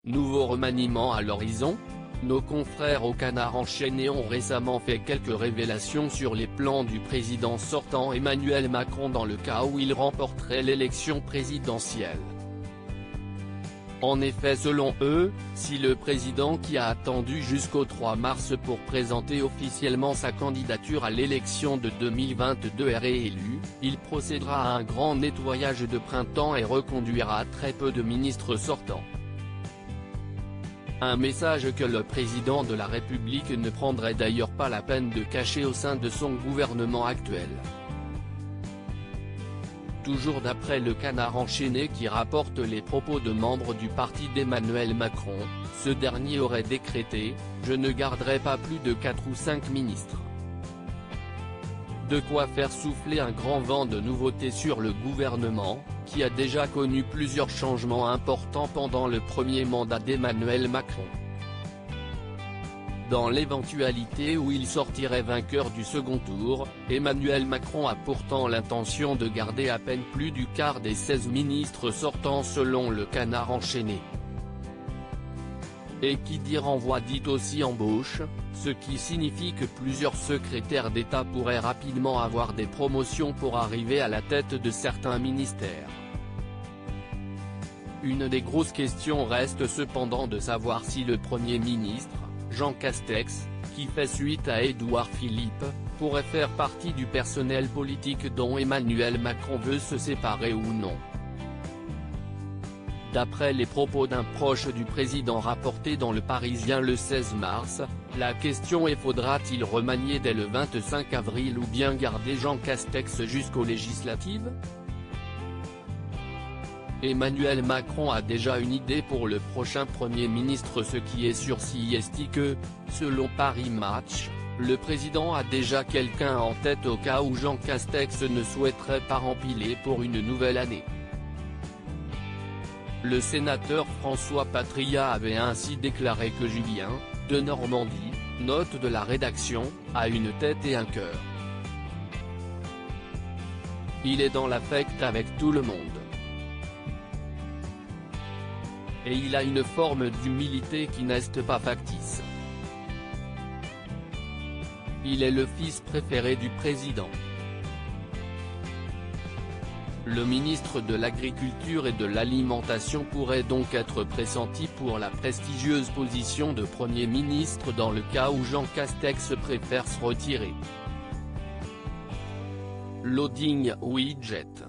Nouveau remaniement à l'horizon? Nos confrères au Canard enchaîné ont récemment fait quelques révélations sur les plans du président sortant Emmanuel Macron dans le cas où il remporterait l'élection présidentielle. En effet, selon eux, si le président qui a attendu jusqu'au 3 mars pour présenter officiellement sa candidature à l'élection de 2022 est réélu, il procédera à un grand nettoyage de printemps et reconduira très peu de ministres sortants. Un message que le président de la République ne prendrait d'ailleurs pas la peine de cacher au sein de son gouvernement actuel. Toujours d'après le Canard enchaîné qui rapporte les propos de membres du parti d'Emmanuel Macron, ce dernier aurait décrété « Je ne garderai pas plus de 4 ou 5 ministres ». De quoi faire souffler un grand vent de nouveautés sur le gouvernement, qui a déjà connu plusieurs changements importants pendant le premier mandat d'Emmanuel Macron. Dans l'éventualité où il sortirait vainqueur du second tour, Emmanuel Macron a pourtant l'intention de garder à peine plus du quart des 16 ministres sortants selon le Canard enchaîné. Et qui dit renvoi dit aussi embauche, ce qui signifie que plusieurs secrétaires d'État pourraient rapidement avoir des promotions pour arriver à la tête de certains ministères. Une des grosses questions reste cependant de savoir si le Premier ministre, Jean Castex, qui fait suite à Édouard Philippe, pourrait faire partie du personnel politique dont Emmanuel Macron veut se séparer ou non. D'après les propos d'un proche du président rapportés dans Le Parisien le 16 mars, la question est faudra-t-il remanier dès le 25 avril ou bien garder Jean Castex jusqu'aux législatives? Emmanuel Macron a déjà une idée pour le prochain Premier ministre, ce qui est sûr si est que, selon Paris Match, le président a déjà quelqu'un en tête au cas où Jean Castex ne souhaiterait pas rempiler pour une nouvelle année. Le sénateur François Patriat avait ainsi déclaré que Julien, de Normandie, note de la rédaction, a une tête et un cœur. Il est dans l'affect avec tout le monde. Et il a une forme d'humilité qui n'est pas factice. Il est le fils préféré du président. Le ministre de l'Agriculture et de l'Alimentation pourrait donc être pressenti pour la prestigieuse position de Premier ministre dans le cas où Jean Castex préfère se retirer. Loading Widget.